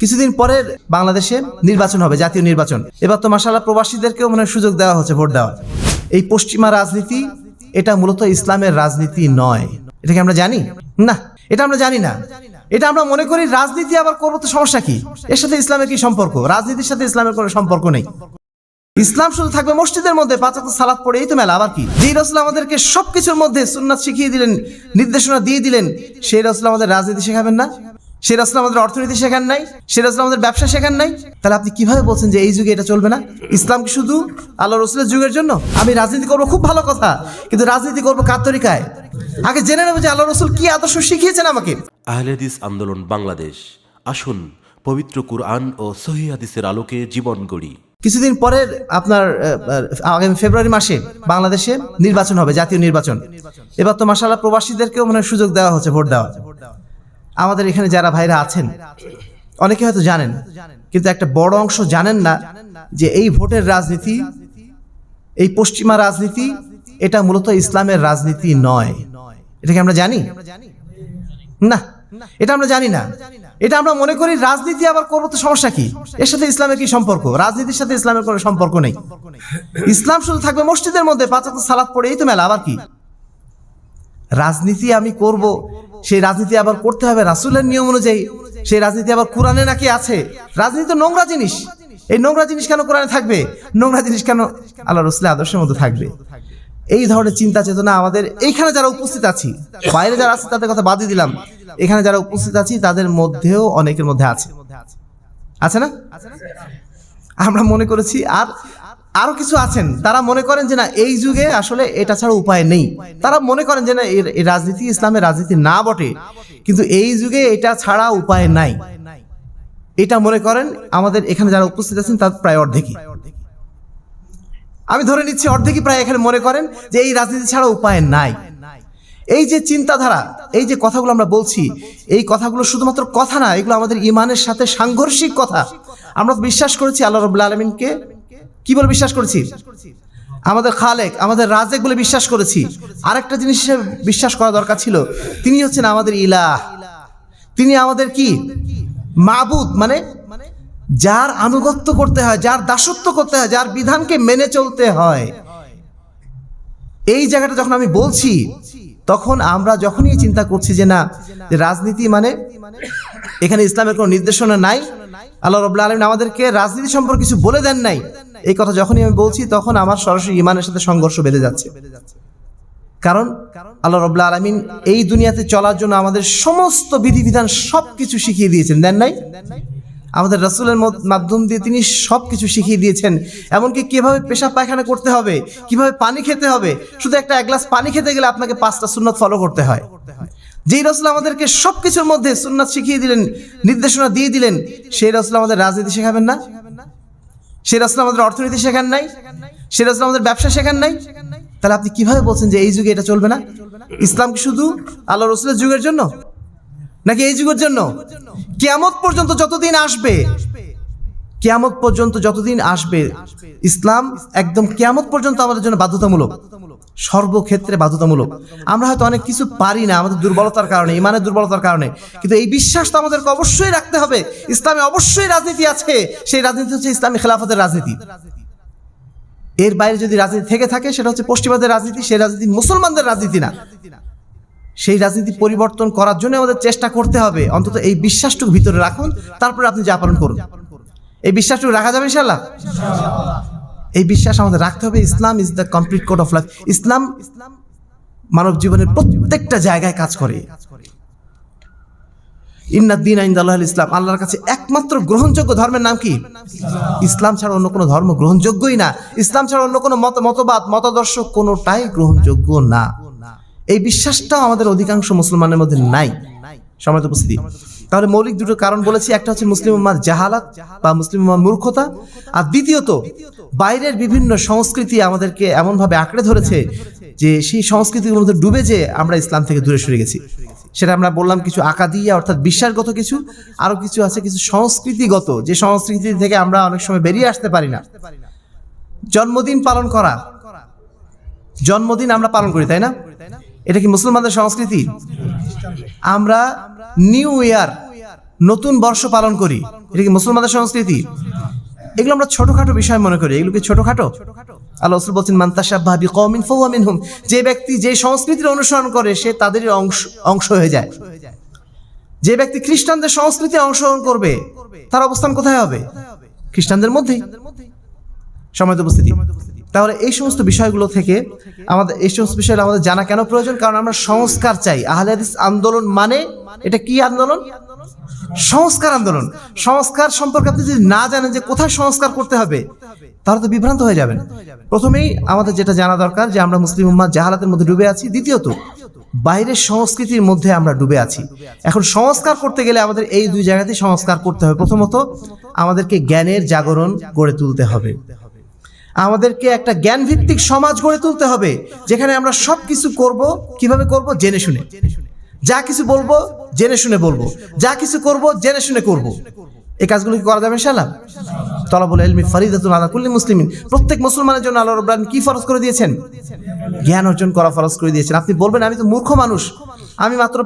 কিছুদিন পরে বাংলাদেশে নির্বাচন হবে, জাতীয় নির্বাচন। এবার তো মাশাআল্লাহ প্রবাসীদেরকেও মনে হয় সুযোগ দেওয়া হচ্ছে ভোট দেওয়ার। এই পশ্চিমা রাজনীতি এটা মূলত ইসলামের রাজনীতি নয়। এটা কি আমরা জানি? না, এটা আমরা জানি না। এটা আমরা মনে করি রাজনীতি আবার করবো তো সমস্যা কি, এর সাথে ইসলামের কি সম্পর্ক? রাজনীতির সাথে ইসলামের কোনো সম্পর্ক নেই। ইসলাম শুধু থাকবে মসজিদের মধ্যে, 5 ওয়াক্ত সালাত পড়ে, এই তো মেলা। আবার কি? যে রাসূল আমাদেরকে সবকিছুর মধ্যে সুন্নাত শিখিয়ে দিলেন, নির্দেশনা দিয়ে দিলেন, সেই রাসূল আমাদের রাজনীতি শেখাবেন না? সেই রাসূল আমাদের অর্থনীতি শেখান নাই? সেই রাসূল আমাদের ব্যবসা শেখান নাই? তাহলে আপনি কিভাবে বলছেন যে এই যুগে এটা চলবে না? ইসলাম কি শুধু আল্লাহ রসুলের যুগের জন্য? আমি রাজনীতি করবো, খুব ভালো কথা, কিন্তু রাজনীতি করবো কার তরিকায়? আগে জেনে নেবো যে আল্লাহ রসুল কি আদর্শ শিখিয়েছেন আমাকে। আহলে হাদিস আন্দোলন বাংলাদেশ, আসুন পবিত্র কুরআন ও সহিহ হাদিসের আলোকে জীবন গড়ি। কিছুদিন পরে আপনার আগামী ফেব্রুয়ারি মাসে বাংলাদেশে নির্বাচন হবে, জাতীয় নির্বাচন। এবার তো মাশাআল্লাহ প্রবাসীদেরকেও মনে হয় সুযোগ দেওয়া হচ্ছে ভোট দেওয়ার। আমাদের এখানে যারা ভাইরা আছেন অনেকে হয়তো জানেন, কিন্তু একটা বড় অংশ জানেন না যে এই ভোটের রাজনীতি, এই পশ্চিমা রাজনীতি এটা মূলত ইসলামের রাজনীতি নয়। এটা কি আমরা জানি? না, এটা আমরা জানি না। এটা আমরা মনে করি রাজনীতি আবার করবো তো সমস্যা কি, এর সাথে ইসলামের কি সম্পর্ক? রাজনীতির সাথে ইসলামের কোনো সম্পর্ক নেই। ইসলাম শুধু থাকবে মসজিদের মধ্যে, 5 ওয়াক্ত সালাত পড়ে, এই তো মেলা। আবার কি? রাজনীতি আমি করব, সেই রাজনীতি আবার করতে হবে রাসূলের নিয়ম অনুযায়ী, সেই রাজনীতি আবার কোরআনে নাকি আছে? রাজনীতি তো নোংরা জিনিস। এই নোংরা জিনিস কেন কোরআনে থাকবে? নোংরা জিনিস কেন আল্লাহ রসুলের আদর্শের মধ্যে থাকবে? এই ধরনের চিন্তা চেতনা আমাদের এইখানে যারা উপস্থিত আছি, বাইরে যারা আছে তাদের কথা বাদই দিলাম, এখানে যারা উপস্থিত আছি তাদের মধ্যেও অনেকের মধ্যে আছে, আছে না? আমরা মনে করেছি, আর আরো কিছু আছেন তারা মনে করেন যে না, এই যুগে আসলে এটা ছাড়া উপায় নেই। তারা মনে করেন যে না, এই রাজনীতি ইসলামের রাজনীতি না বটে, কিন্তু এই যুগে এটা ছাড়া উপায় নাই। এটা মনে করেন আমাদের এখানে যারা উপস্থিত আছেন তার প্রায় অর্ধেকই, আমি ধরে নিচ্ছি অর্ধেকই প্রায় এখানে মনে করেন যে এই রাজনীতি ছাড়া উপায় নাই। এই যে চিন্তাধারা, এই যে কথাগুলো আমরা বলছি, এই কথাগুলো শুধুমাত্র কথা না, এগুলো আমাদের ইমানের সাথে সাংঘর্ষিক কথা। আমরা বিশ্বাস করেছি আল্লাহ রাব্বুল আলামিনকে কি বলে বিশ্বাস করেছি? আমাদের খালেক, আমাদের রাজেক বলে বিশ্বাস করেছি। আরেকটা জিনিস হিসেবে বিশ্বাস করা দরকার ছিল, তিনি হচ্ছেন আমাদের ইলাহ, তিনি আমাদের কি মাবুদ, মানে যার আনুগত্য করতে হয়, যার দাসত্ব করতে হয়, যার বিধানকে মেনে চলতে হয়। এই জায়গাটা যখন আমি বলছি, তখন আমরা যখনই চিন্তা করছি যে না, রাজনীতি মানে এখানে ইসলামের কোনো নির্দেশনা নাই, আল্লাহ রাব্বুল আলামিন আমাদেরকে রাজনীতি সম্পর্কে কিছু বলে দেন নাই, এই কথা যখনই আমি বলছি তখন আমার সরাসরি ইমানের সাথে সংঘর্ষ বেঁধে যাচ্ছে। কারণ আল্লাহ রাব্বুল আলামিন এই দুনিয়াতে চলার জন্য আমাদের সমস্ত বিধিবিধান সবকিছু শিখিয়ে দিয়েছেন, দেন নাই? আমাদের রাসূলের মাধ্যম দিয়ে তিনি সবকিছু শিখিয়ে দিয়েছেন, এমনকি কিভাবে পেশাব পায়খানা করতে হবে, কিভাবে পানি খেতে হবে। শুধু এক গ্লাস পানি খেতে গেলে আপনাকে 5টা সুন্নাত ফলো করতে হয়। যেই রাসূল আমাদেরকে সবকিছুর মধ্যে সুন্নাত শিখিয়ে দিলেন, নির্দেশনা দিয়ে দিলেন, সেই রাসূল আমাদের রাজনীতি শেখাবেন না? সেই রাসূল আমাদের অর্থনীতি শেখান নাই? সেই রাসূল আমাদের ব্যবসা শেখান নাই? তাহলে আপনি কিভাবে বলছেন যে এই যুগে এটা চলবে না? ইসলাম কি শুধু আল্লাহ রসুলের যুগের জন্য, নাকি এই যুগের জন্য? কিয়ামত পর্যন্ত যতদিন আসবে, কিয়ামত পর্যন্ত যতদিন আসবে, ইসলাম একদম কিয়ামত পর্যন্ত আমাদের জন্য বাধ্যতামূলক, সর্বক্ষেত্রে বাধ্যতামূলক। আমরা হয়তো অনেক কিছু পারি না আমাদের দুর্বলতার কারণে, ইমানের দুর্বলতার কারণে, কিন্তু এই বিশ্বাস তো আমাদেরকে অবশ্যই রাখতে হবে, ইসলামে অবশ্যই রাজনীতি আছে। সেই রাজনীতি হচ্ছে ইসলামী খেলাফতের রাজনীতি। এর বাইরে যদি রাজনীতি থেকে থাকে, সেটা হচ্ছে পশ্চিমাদের রাজনীতি, সেই রাজনীতি মুসলমানদের রাজনীতি না। সেই রাজনীতি পরিবর্তন করার জন্য আমাদের চেষ্টা করতে হবে। অন্তত এই বিশ্বাসটুকু ভিতরে রাখুন, তারপরে আপনি যা পালন করুন। এই বিশ্বাসটুকু রাখা যাবে ইনশাআল্লাহ? এই বিশ্বাস আমাদের রাখতে হবে। Islam is the complete code of life. ইসলাম মানব জীবনের প্রত্যেকটা জায়গায় কাজ করে। ইন্নাদ দীনা ইনদাল্লাহিল ইসলাম, আল্লাহর কাছে একমাত্র গ্রহণযোগ্য ধর্মের নাম কি? ইসলাম ছাড়া অন্য কোনো ধর্ম গ্রহণযোগ্যই না। ইসলাম ছাড়া অন্য কোনো মতবাদ, মতাদর্শ কোনোটাই গ্রহণযোগ্য না। এই বিশ্বাসটাও আমাদের অধিকাংশ মুসলমানের মধ্যে নাই। সম্মানিত উপস্থিতি, তাহলে মৌলিক দুটো কারণ বলেছি, একটা হচ্ছে মুসলিম উম্মাহর জাহালাত বা মুসলিম উম্মাহর মূর্খতা, আর দ্বিতীয়ত বাইরের বিভিন্ন সংস্কৃতি আমাদেরকে এমনভাবে আঁকড়ে ধরেছে যে সেই সংস্কৃতির মধ্যে ডুবে যে আমরা ইসলাম থেকে দূরে সরে গেছি। সেটা আমরা বললাম কিছু আকাদিয়া অর্থাৎ বিশ্বাসগত কিছু, আরো কিছু আছে কিছু সংস্কৃতিগত, যে সংস্কৃতি থেকে আমরা অনেক সময় বেরিয়ে আসতে পারি না। জন্মদিন পালন করা, জন্মদিন আমরা পালন করি, তাই না? এটা কি মুসলমানদের সংস্কৃতি? আমরা নিউ ইয়ার, নতুন বর্ষ পালন করি, এটা কি মুসলমানদের সংস্কৃতি? এগুলো আমরা ছোটখাটো বিষয় মনে করি, এগুলো কি ছোটখাটো? আল্লাহ রাসূল বলছেন মান তাশাব্বাহা বিকওমিন ফাহুয়া মিনহুম, যে ব্যক্তি যে সংস্কৃতির অনুসরণ করে সে তাদেরই অংশ হয়ে যায়। যে ব্যক্তি খ্রিস্টানদের সংস্কৃতি অংশগ্রহণ করবে তার অবস্থান কোথায় হবে? খ্রিস্টানদের মধ্যেই। সম্মানিত উপস্থিতি, তাহলে এই সমস্ত বিষয়গুলো থেকে আমাদের এই সমস্ত বিষয়গুলো আমাদের জানা কেন প্রয়োজন? কারণ আমরা সংস্কার চাই। আহলে হাদিস আন্দোলন মানে এটা কি আন্দোলন? সংস্কার আন্দোলন। সংস্কার সম্পর্কে আপনি যদি না জানেন যে কোথায় সংস্কার করতে হবে তাহলে তো বিভ্রান্ত হয়ে যাবেন। প্রথমেই আমাদের যেটা জানা দরকার যে আমরা মুসলিম উম্মাহ জাহালাতের মধ্যে ডুবে আছি। দ্বিতীয়ত বাইরের সংস্কৃতির মধ্যে আমরা ডুবে আছি। এখন সংস্কার করতে গেলে আমাদের এই দুই জায়গাতেই সংস্কার করতে হবে। প্রথমত আমাদেরকে জ্ঞানের জাগরণ গড়ে তুলতে হবে, আমাদেরকে একটা জ্ঞান ভিত্তিক সমাজ গড়ে তুলতে হবে যেখানে আমরা সব কিছু করবো কিভাবে করব? জেনে শুনে। যা কিছু বলবো জেনে শুনে বলবো, যা কিছু করব জেনে শুনে করব। এই কাজগুলো কি করা যাবে ইনশাআল্লাহ? তলাবুল ইলমি ফরিদাতুন আলা কুল্লি মুসলিমিন, প্রত্যেক মুসলমানের জন্য আল্লাহ রাব্বুল আলামিন কি ফরজ করে দিয়েছেন? জ্ঞান অর্জন করা ফরজ করে দিয়েছেন। আপনি বলবেন আমি তো মূর্খ মানুষ, আমি মাত্র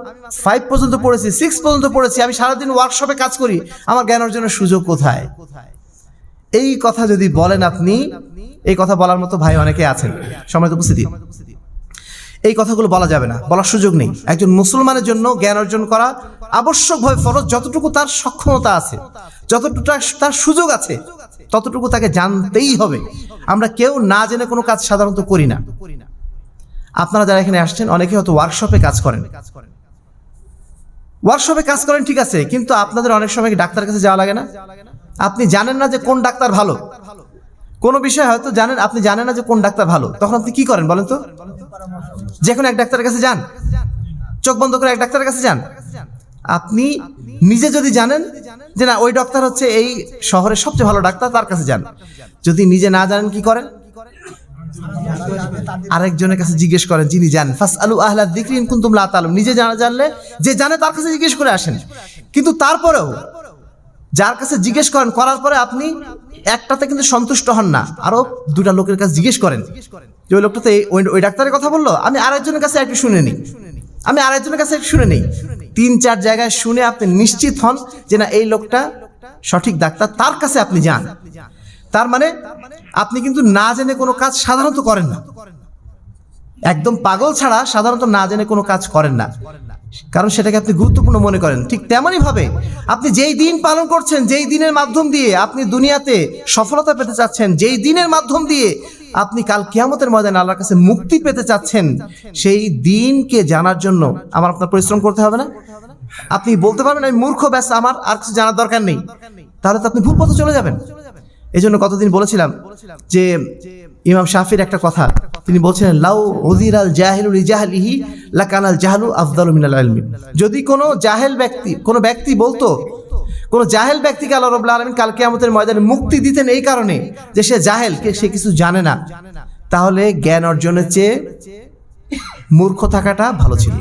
5 পর্যন্ত পড়েছি, 6 পর্যন্ত পড়েছি, আমি সারাদিন ওয়ার্কশপে কাজ করি, আমার জ্ঞান অর্জনের সুযোগ কোথায়? এই কথা যদি বলেন আপনি, এই কথা বলার মতো ভাই অনেকে আছেন। সম্মানিত উপস্থিতি, এই কথাগুলো বলা যাবে না, বলার সুযোগ নেই। একজন মুসলমানের জন্য জ্ঞান অর্জন করা আবশ্যকভাবে ফরজ। যতটুকু তার সক্ষমতা আছে, যতটুকু তার সুযোগ আছে, ততটুকু তাকে জানতেই হবে। আমরা কেউ না জেনে কোনো কাজ সাধারণত করি না। আপনারা যারা এখানে আসছেন অনেকে হয়তো ওয়ার্কশপে কাজ করেন, ওয়ার্কশপে কাজ করেন ঠিক আছে, কিন্তু আপনাদের অনেক সময় ডাক্তারের কাছে যাওয়া লাগে না? আপনি জানেন না যে কোন ডাক্তার ভালো, কোনো বিষয় হয়তো জানেন, আপনি জানেন না যে কোন ডাক্তার ভালো, তখন আপনি কি করেন বলেন তো? যে কোনো এক ডাক্তারের কাছে যান, চোখ বন্ধ করে এক ডাক্তারের কাছে যান। আপনি নিজে যদি জানেন যে না ওই ডাক্তার হচ্ছে এই শহরের সবচেয়ে ভালো ডাক্তার, তার কাছে যান। যদি নিজে না জানেন কি করেন? আরেকজনের কাছে জিজ্ঞেস করেন যিনি জানেন। ফাসআলু আহলা যিকরি ইন কুনতুম লা তাআলামুন, নিজে জানলে যে জানে তার কাছে জিজ্ঞেস করে আসেন। কিন্তু তারপরেও যার কাছে জিজ্ঞেস করেন, করার পরে আপনি একটাতে কিন্তু সন্তুষ্ট হন না, আরো দুটা লোকের কাছে জিজ্ঞেস করেন যে ওই লোকটাতে ওই ডাক্তারের কথা বললো, আমি আরেকজনের কাছে একটু শুনে নিই, আমি আরেকজনের কাছে একটু শুনে নিই। 3-4 জায়গায় শুনে আপনি নিশ্চিত হন যে না এই লোকটা সঠিক ডাক্তার, তার কাছে আপনি যান। তার মানে আপনি কিন্তু না জেনে কোনো কাজ সাধারণত করেন না। একদম পাগল ছাড়া সাধারণত না জেনে কোনো কাজ করেন না, কারণ সেটাকে আপনি গুরুত্বপূর্ণ মনে করেন। ঠিক তেমনই ভাবে আপনি যেই দিন পালন করছেন, যেই দিনের মাধ্যম দিয়ে আপনি দুনিয়াতে সফলতা পেতে চাচ্ছেন, যেই দিনের মাধ্যম দিয়ে আপনি কাল কিয়ামতের ময়দানে আল্লাহর কাছে মুক্তি পেতে চাচ্ছেন, সেই দিনকে জানার জন্য আমার আপনার পরিশ্রম করতে হবে না? আপনি বলতে পারবেন আমি মূর্খ, ব্যাস আমার আর কিছু জানার দরকার নেই, তাহলে তো আপনি ভুল পথে চলে যাবেন। এই জন্য কতদিন বলেছিলাম যে ইমাম শাফির একটা কথা, তিনি বলছিলেন লাউ উযিরাল জাহিলু লিজাহলিহি লাকানাল জাহলু আফদালু মিনাল ইলমি। যদি কোনো জাহেল ব্যক্তি, কোনো ব্যক্তি বলতো, কোনো জাহেল ব্যক্তিকে আল্লাহ রাব্বুল আলামিন কাল কিয়ামতের ময়দানে মুক্তি দিতেন এই কারণে যে সে জাহেল, সে কিছু জানে না, তাহলে জ্ঞান অর্জনের চেয়ে মূর্খ থাকাটা ভালো ছিল।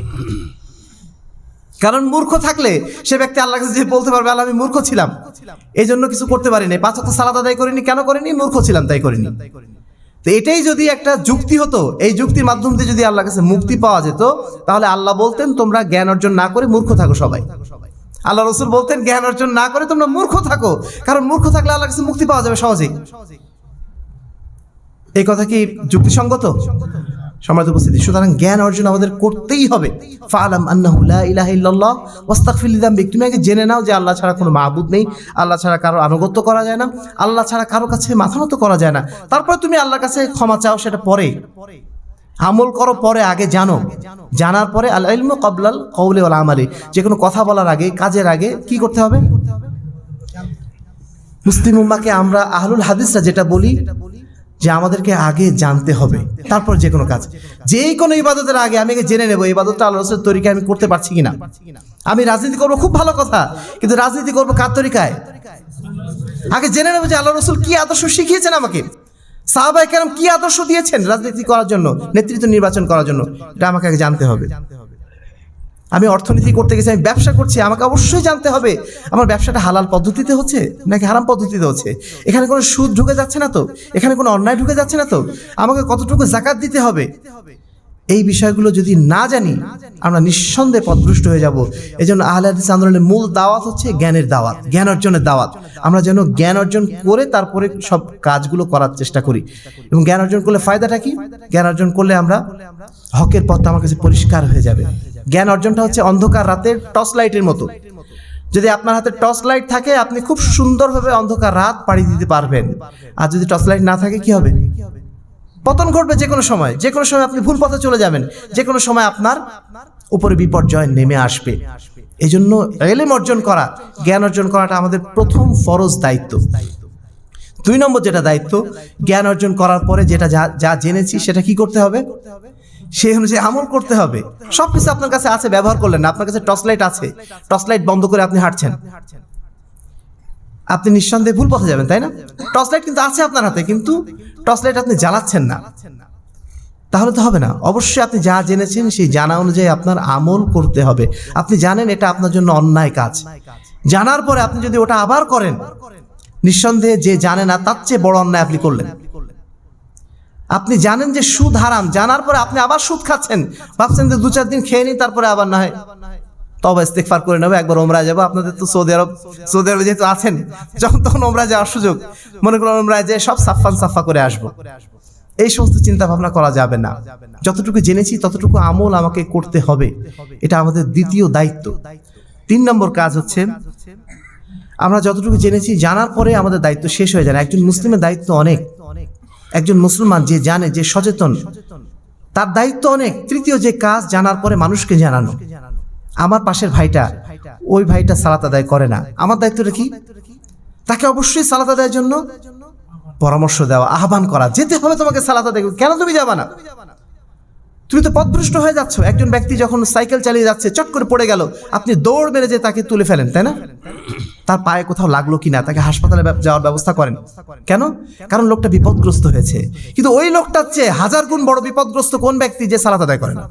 কারণ মূর্খ থাকলে সে ব্যক্তি আল্লাহর কাছে যে বলতে পারবে আল্লাহ আমি মূর্খ ছিলাম, এই জন্য কিছু করতে পারিনি, 5 ওয়াক্ত সালাত আদায় করিনি, কেন করিনি? মূর্খ ছিলাম তাই করিনি। তো এটাই যদি একটা যুক্তি হতো, এই যুক্তির মাধ্যম দিয়ে যদি আল্লাহর কাছে মুক্তি পাওয়া যেত, তাহলে আল্লাহ বলতেন তোমরা জ্ঞান অর্জন না করে মূর্খ থাকো সবাই। আল্লাহ রাসূল বলতেন জ্ঞান অর্জন না করে তোমরা মূর্খ থাকো, কারণ মূর্খ থাকলে আল্লাহর কাছে মুক্তি পাওয়া যাবে সহজেই। এই কথা কি যুক্তিসঙ্গত? সম্মানিত উপস্থিতি, সুতরাং জ্ঞান অর্জন আমাদের করতেই হবে। ফাআলাম আন্নাহু লা ইলাহা ইল্লাল্লাহ ওয়াস্তাগফির লিযামবিক, তুমি আগে জেনে নাও যে আল্লাহ ছাড়া কোনো মাবুদ নেই, আল্লাহ ছাড়া কারো আনুগত্য করা যায় না, আল্লাহ ছাড়া কারো কাছে মাথা নত করা যায় না। তারপরে তুমি আল্লাহর কাছে ক্ষমা চাও, সেটা পরে। আমল করো পরে, আগে জানো। জানার পরে আল ইলমু ক্বাবলাল কওলি ওয়াল আমালি, যে কোনো কথা বলার আগে, কাজের আগে কি করতে হবে? মুসলিম উম্মাহকে আমরা আহলুল হাদিসরা যেটা বলি যে আমাদেরকে আগে জানতে হবে, তারপর যে কোনো কাজ, যেই কোনো ইবাদতের আগে আমি জেনে নেব ইবাদতটা আল্লাহর রাসূলের তরিকায় আমি করতে পারছি কিনা। আমি রাজনীতি করবো, খুব ভালো কথা, কিন্তু রাজনীতি করবো কার তরিকায়? আগে জেনে নেব যে আল্লাহর রাসূল কি আদর্শ শিখিয়েছেন আমাকে, সাহাবায়ে কেরাম কি আদর্শ দিয়েছেন রাজনীতি করার জন্য, নেতৃত্ব নির্বাচন করার জন্য, এটা আমাকে আগে জানতে হবে। আমি অর্থনীতি করতে গেছি, আমি ব্যবসা করছি, আমাকে অবশ্যই জানতে হবে আমার ব্যবসাটা হালাল পদ্ধতিতে হচ্ছে নাকি হারাম পদ্ধতিতে হচ্ছে, এখানে কোনো সুদ ঢুকে যাচ্ছে না তো, এখানে কোনো অন্যায় ঢুকে যাচ্ছে না তো, আমাকে কতটুকু যাকাত দিতে হবে, এই বিষয়গুলো যদি না জানি আমরা নিঃসন্দেহে পথভ্রষ্ট হয়ে যাব। এই জন্য আহলে হাদিস আন্দোলনের মূল দাওয়াত হচ্ছে জ্ঞানের দাওয়াত, জ্ঞান অর্জনের দাওয়াত। আমরা যেন জ্ঞান অর্জন করে তারপরে সব কাজগুলো করার চেষ্টা করি। এবং জ্ঞান অর্জন করলে ফায়দাটা কি? জ্ঞান অর্জন করলে আমরা হকের পথটা আমার কাছে পরিষ্কার হয়ে যাবে। জ্ঞান অর্জনটা হচ্ছে অন্ধকার রাতের টর্চ লাইটের মতো। যদি আপনার হাতে টর্চ লাইট থাকে আপনি খুব সুন্দরভাবে অন্ধকার রাত পাড়ি দিতে পারবেন। আর যদি টর্চ লাইট না থাকে কি হবে? পতন ঘটবে যে কোনো সময়, যে কোনো সময় আপনি ভুল পথে চলে যাবেন, যে কোনো সময় আপনার উপরে বিপর্যয় নেমে আসবে। এই জন্য ইলম অর্জন করা, জ্ঞান অর্জন করাটা আমাদের প্রথম ফরজ দায়িত্ব। 2 নম্বর যেটা দায়িত্ব, জ্ঞান অর্জন করার পরে যেটা যা জেনেছি সেটা কি করতে হবে? সেই অনুযায়ী আমল করতে হবে। সবকিছু আপনার কাছে আছে, ব্যবহার করলেন না। আপনার কাছে টর্চ লাইট আছে, টর্চ লাইট বন্ধ করে আপনি হাঁটছেন, আপনি নিঃসন্দেহে ভুল পথে যাবেন, তাই না? টর্চ লাইট কিন্তু আছে আপনার হাতে, কিন্তু টর্চ লাইট আপনি জ্বালাচ্ছেন না, তাহলে তো হবে না। অবশ্যই আপনি যা জেনেছেন সেই জানা অনুযায়ী আপনার আমল করতে হবে। আপনি জানেন এটা আপনার জন্য অন্যায় কাজ, জানার পরে আপনি যদি ওটা আবার করেন, নিঃসন্দেহে যে জানে না তার চেয়ে বড় অন্যায় আপনি করলেন। আপনি জানেন যে সুদ হারাম, জানার পরে আপনি আবার সুদ খাচ্ছেন, ভাবছেন যে 2-4 দিন খেয়ে নিই তারপরে আবার না হয় তওবা ইস্তেগফার করে নেবো, একবার ওমরায় যাবো। আপনাদের তো সৌদি আরবে যেহেতু আছেন, যখন তখন ওমরায় যাওয়ার সুযোগ, মনে করুন ওমরায় যেয়ে সব সাফা করে আসবো। এই সমস্ত চিন্তা ভাবনা করা যাবে না। যতটুকু জেনেছি ততটুকু আমল আমাকে করতে হবে, এটা আমাদের দ্বিতীয় দায়িত্ব। 3 নম্বর কাজ হচ্ছে, আমরা যতটুকু জেনেছি জানার পরে আমাদের দায়িত্ব শেষ হয়ে যায় না। একজন মুসলিমের দায়িত্ব অনেক। একজন মুসলমান যে জানে, যে সচেতন, তার দায়িত্ব অনেক। তৃতীয় যে কাজ, জানার পরে মানুষকে জানানো। আমার পাশের ভাইটা, ওই ভাইটা সালাত আদায় করে না, আমার দায়িত্বটা কি? তাকে অবশ্যই সালাত আদায়ের জন্য পরামর্শ দেওয়া, আহ্বান করা, যেতে হবে তোমাকে সালাত আদায়। কেন তুমি যাবা না? তুমি তো পথভ্রষ্ট হয়ে যাচ্ছ। একজন ব্যক্তি যখন সাইকেল চালিয়ে যাচ্ছে, চট করে পড়ে গেল, আপনি দৌড় মেরে যে তাকে তুলে ফেলেন, তাই না? তার পায়ে কোথাও লাগলো কিনা, তাকে হাসপাতালে যাওয়ার ব্যবস্থা করেন। কেন? কারণ লোকটা বিপদগ্রস্ত হয়েছে। কিন্তু ওই লোকটার চেয়ে 1000 গুণ বড় বিপদগ্রস্ত কোন ব্যক্তি? যে সালাত আদায় করে না।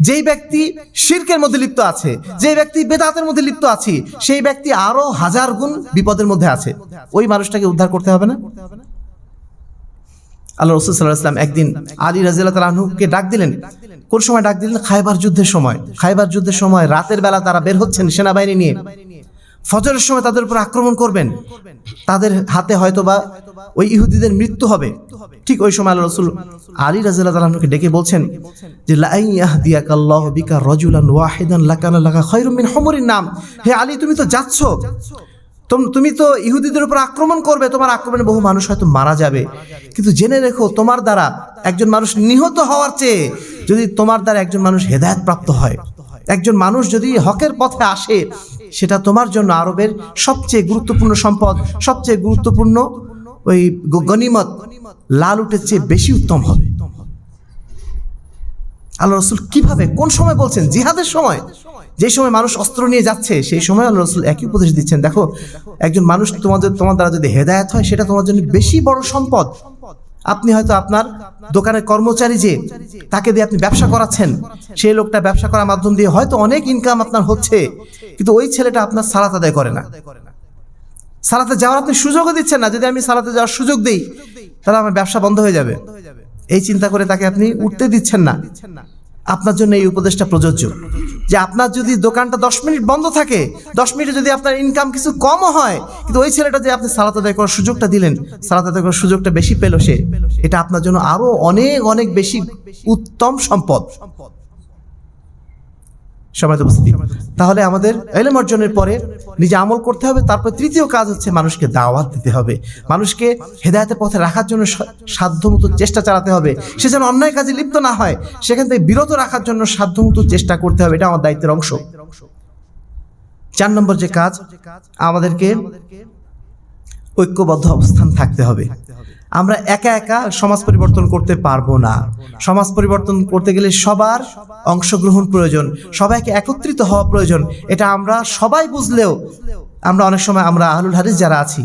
যেই ব্যক্তি শিরকের মধ্যে লিপ্ত আছে, যে ব্যক্তি বেদাতের মধ্যে লিপ্ত আছে, সেই ব্যক্তি আরো 1000 গুণ বিপদের মধ্যে আছে। ওই মানুষটাকে উদ্ধার করতে হবে না? আল্লাহ রাসূল সাল্লাল্লাহু আলাইহি ওয়াসাল্লাম একদিন আলী রাদিয়াল্লাহু তাআলা আনহুকে ডাক দিলেন। কোন সময় ডাক দিলেন? খায়বার যুদ্ধের সময়। খায়বার যুদ্ধের সময় রাতের বেলা তারা বের হচ্ছেন সেনাবাহিনী নিয়ে। ফজরের সময় তাদের উপর আক্রমণ করবেন, তাদের হাতে হয়তোবা ওই ইহুদিদের মৃত্যু হবে। ঠিক ওই সময় আল্লাহ রাসূল আলী রাদিয়াল্লাহু তাআলা আনহুকে ডেকে বলছেন যে লা ইয়াহদিয়াকাল্লাহু বিকা রাজুলান ওয়াহিদান লাকানা লাকা খায়রুম মিন হুমুরিন নাম। হে আলী, তুমি তো যাচ্ছ, তুমি তো ইহুদিদের উপর আক্রমণ করবে, তোমার আক্রমণে বহু মানুষ হয়তো মারা যাবে, কিন্তু জেনে রেখো তোমার দ্বারা একজন মানুষ নিহত হওয়ার চেয়ে যদি তোমার দ্বারা একজন মানুষ হেদায়েত প্রাপ্ত হয়, একজন মানুষ যদি হকের পথে আসে, সেটা তোমার জন্য আরবের সবচেয়ে গুরুত্বপূর্ণ সম্পদ, সবচেয়ে গুরুত্বপূর্ণ ওই গনিমত, লাল উটের চেয়ে বেশি উত্তম হবে। আল্লাহ রাসূল কিভাবে, কোন সময় বলছেন? জিহাদের সময়, যে সময় মানুষ অস্ত্র নিয়ে যাচ্ছে, সেই সময় আল্লাহ রাসূল একই উপদেশ দিচ্ছেন। দেখো, একজন মানুষ তোমার দ্বারা যদি হেদায়েত হয়, সেটা তোমার জন্য বেশি বড় সম্পদ। আপনি হয়তো আপনার দোকানের কর্মচারী যে, তাকে দিয়ে আপনি ব্যবসা করাচ্ছেন, সেই লোকটা ব্যবসা করার মাধ্যম দিয়ে হয়তো অনেক ইনকাম আপনার হচ্ছে, কিন্তু ওই ছেলেটা আপনার সালাত আদায় করে না, সালাতে যাওয়ার আপনি সুযোগও দিচ্ছেন না। যদি আমি সালাতে যাওয়ার সুযোগ দিই, তাহলে আমার ব্যবসা বন্ধ হয়ে যাবে, এই চিন্তা করে তাকে আপনি উঠতে দিচ্ছেন না। আপনার জন্য এই উপদেশটা প্রযোজ্য যে আপনার যদি দোকানটা 10 মিনিট বন্ধ থাকে, 10 মিনিটে যদি আপনার ইনকাম কিছু কমও হয়, কিন্তু ওই ছেলেটা যে আপনি সালাত আদায় করার সুযোগটা দিলেন, সালাত আদায় করার সুযোগটা বেশি পেল সে, এটা আপনার জন্য আরো অনেক অনেক বেশি উত্তম সম্পদ। সম্মানিত উপস্থিতি, তাহলে আমাদের ইলম অর্জনের পরে নিজে আমল করতে হবে। তারপর তৃতীয় কাজ হচ্ছে মানুষকে দাওয়াত দিতে হবে, মানুষকে হেদায়েতের পথে রাখার জন্য সাধ্যমতো চেষ্টা চালাতে হবে। সে যেন অন্যায় কাজে লিপ্ত না হয়, সেখান থেকে বিরত রাখার জন্য সাধ্যমতো চেষ্টা করতে হবে। এটা আমার দায়িত্বের অংশ। 4 নম্বর যে কাজ, আমাদেরকে ঐক্যবদ্ধ অবস্থান থাকতে হবে। আমরা একা একা সমাজ পরিবর্তন করতে পারবো না। সমাজ পরিবর্তন করতে গেলে সবার অংশগ্রহণ প্রয়োজন, সবাইকে একত্রিত হওয়া প্রয়োজন। এটা আমরা সবাই বুঝলেও আমরা অনেক সময়, আমরা আহলুল হাদিস যারা আছি,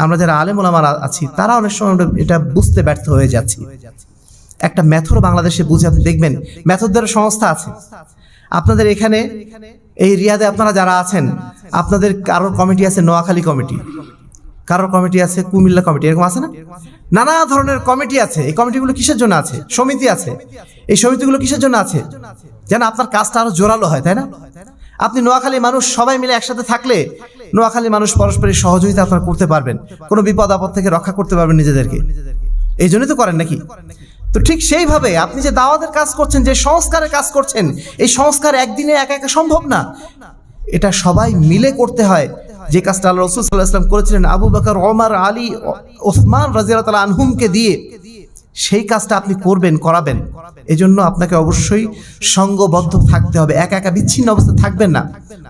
আমরা যারা আলেম ওলামা আছি, তারা অনেক সময় এটা বুঝতে ব্যর্থ হয়ে যাচ্ছি। একটা মেথড বাংলাদেশে বুঝে, আপনি দেখবেন মেথডদের সংস্থা আছে আপনাদের এখানে, এই রিয়াদে আপনারা যারা আছেন, আপনাদের কারোর কমিটি আছে, নোয়াখালী কমিটি, কারোর কমিটি আছে, কুমিল্লা কমিটি, এরকম আছে না? নানা ধরনের কমিটি আছে। এই কমিটিগুলো কিসের জন্য আছে? সমিতি আছে। এই সমিতিগুলো কিসের জন্য আছে? যেন আপনার কাজটা আরো জোরালো হয়, তাই না? আপনি নোয়াখালী মানুষ সবাই মিলে একসাথে থাকলে নোয়াখালী মানুষ পরস্পরের সহযোগিতা আপনারা করতে পারবেন, কোনো বিপদ আপদ থেকে রক্ষা করতে পারবেন নিজেদেরকে। এই জন্যই তো করেন নাকি? তো ঠিক সেইভাবে আপনি যে দাওয়াতের কাজ করছেন, যে সংস্কারের কাজ করছেন, এই সংস্কার একদিনে একা একা সম্ভব না। এটা সবাই মিলে করতে হয়। যে কাজটা আল্লাহ রাসূল সাল্লাল্লাহু আলাইহি ওয়াসাল্লাম করেছিলেন আবু বকর, ওমর, আলী, ওসমান রাদিয়াল্লাহু তাআলা আনহুমকে দিয়ে, সেই কাজটা আপনি করবেন, করাবেন। এজন্য আপনাকে অবশ্যই সঙ্গবদ্ধ থাকতে হবে, একা একা বিচ্ছিন্ন অবস্থায় থাকবেন না।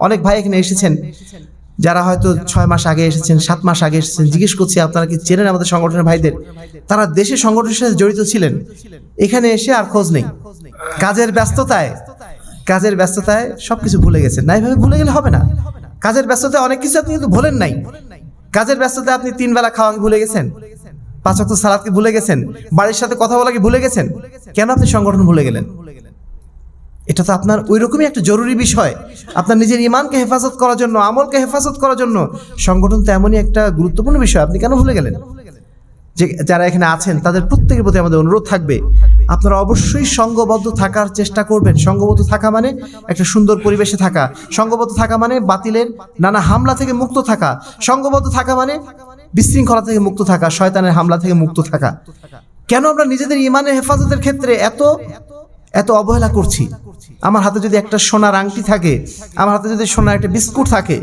অনেক ভাই এখানে এসেছেন যারা হয়তো 6 মাস আগে এসেছেন, 7 মাস আগে এসেছেন। জিজ্ঞেস করছি আপনারা কি চেনেন আমাদের সংগঠনের ভাইদের? তারা দেশে সংগঠনের সাথে জড়িত ছিলেন, এখানে এসে আর খোঁজ নেই। কাজের ব্যস্ততায় সবকিছু ভুলে গেছেন। না, এইভাবে ভুলে গেলে হবে না। কাজের ব্যস্ততায় অনেক কিছু আপনি কিন্তু ভুলেন নাই। কাজের ব্যস্ততায় আপনি 3 বেলা খাওয়া ভুলে গেছেন, 5 ওয়াক্ত সালাতকে ভুলে গেছেন, বাড়ির সাথে কথা বলাকে ভুলে গেছেন। কেন আপনি সংগঠন ভুলে গেলেন? এটা তো আপনার ওই রকমই একটা জরুরি বিষয়। আপনার নিজের ইমানকে হেফাজত করার জন্য, আমলকে হেফাজত করার জন্য সংগঠন তো এমনই একটা গুরুত্বপূর্ণ বিষয়। আপনি কেন ভুলে গেলেন? যে যারা এখানে আছেন তাদের প্রত্যেকের প্রতি আমাদের অনুরোধ থাকবে, আপনারা অবশ্যই সঙ্গবদ্ধ থাকার চেষ্টা করবেন। সঙ্গবদ্ধ থাকা মানে একটা সুন্দর পরিবেশে থাকা, সঙ্গবদ্ধ থাকা মানে বাতিলের নানা হামলা থেকে মুক্ত থাকা, সঙ্গবদ্ধ থাকা মানে বিশৃঙ্খলা থেকে মুক্ত থাকা, শয়তানের হামলা থেকে মুক্ত থাকা। কেন আমরা নিজেদের ইমানের হেফাজতের ক্ষেত্রে এত অবহেলা করছি? আমার হাতে যদি একটা সোনার আংটি থাকে, আমার হাতে যদি সোনার একটা বিস্কুট থাকে,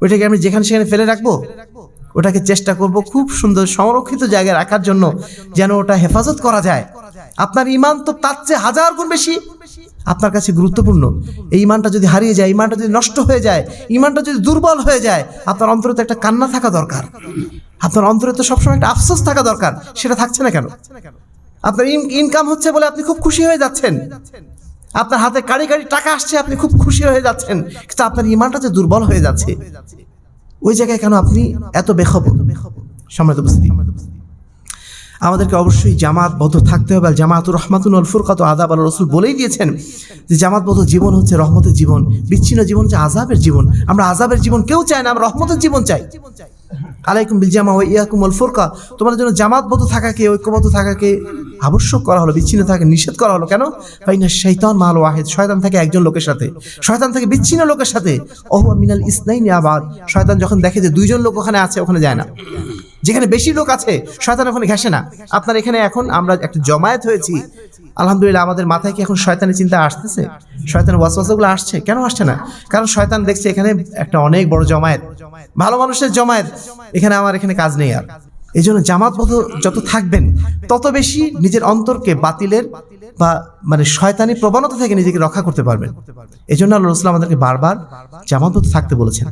ওইটাকে আমি যেখানে সেখানে ফেলে রাখবো? ওটাকে চেষ্টা করব খুব সুন্দর সংরক্ষিত জায়গায় রাখার জন্য, যেন ওটা হেফাজত করা যায়। আপনার ইমান তো তার চেয়ে 1000 গুণ বেশি আপনার কাছে গুরুত্বপূর্ণ। এই ইমানটা যদি হারিয়ে যায়, ইমানটা যদি নষ্ট হয়ে যায়, ইমানটা যদি দুর্বল হয়ে যায়, আপনার অন্তরে তো একটা কান্না থাকা দরকার, আপনার অন্তরে তো সবসময় একটা আফসোস থাকা দরকার। সেটা থাকছে না কেন? আপনার ইনকাম হচ্ছে বলে আপনি খুব খুশি হয়ে যাচ্ছেন, আপনার হাতে কাড়ি কাড়ি টাকা আসছে, আপনি খুব খুশি হয়ে যাচ্ছেন, কিন্তু আপনার ইমানটা যে দুর্বল হয়ে যাচ্ছে, ওই জায়গায় কেন আপনি এত বেখবর? সম্মানিত উপস্থিতি, আমাদেরকে অবশ্যই জামাতবদ্ধ থাকতে হবে। আর জামাতুর রহমাতুন ওয়াল ফুরকাত আযাব, আল্লাহ রাসূল বলেই দিয়েছেন যে জামাতবদ্ধ জীবন হচ্ছে রহমতের জীবন, বিচ্ছিন্ন জীবন হচ্ছে আযাবের জীবন। আমরা আযাবের জীবন কেউ চাই না, আমরা রহমতের জীবন চাই। আলাইকুম বিল জামা ওয়া ইয়াকুম ওয়াল ফুরকা, তোমাদের জন্য জামাতবদ্ধ থাকাকে, ঐক্যবদ্ধ থাকাকে আবশ্যক করা হলো, বিচ্ছিন্ন থাকাকে নিষেধ করা হলো। কেন? ফাইনা শাইতান মাল ওয়াহিদ, শয়তান থাকে একজন লোকের সাথে, শয়তান থাকে বিচ্ছিন্ন লোকের সাথে। ওহুয়া মিনাল ইসনাইনি আবাদ, শয়তান যখন দেখে যে 2জন লোক ওখানে আছে, ওখানে যায় না। যেখানে বেশি লোক আছে শয়তান ওখানে ঘেঁষে না। আপনার এখানে এখন আমরা একটা জমায়েত হয়েছি, আলহামদুলিল্লাহ, আমাদের মাথায় কি এখন শয়তানের চিন্তা আসতেছে? শয়তানের ওয়াসওয়াসাগুলো আসছে? কেন আসছে না? কারণ শয়তান দেখছে এখানে একটা অনেক বড় জমায়েত, ভালো মানুষের জমায়েত, এখানে আমার এখানে কাজ নেই। আর এই জন্য জামাতবদ্ধ যত থাকবেন তত বেশি নিজের অন্তরকে বাতিলের বা মানে শয়তানি প্রবণতা থেকে নিজেকে রক্ষা করতে পারবেন। এই জন্য আল্লাহ রাসূল আমাদেরকে বারবার জামাতবদ্ধ থাকতে বলেছেন।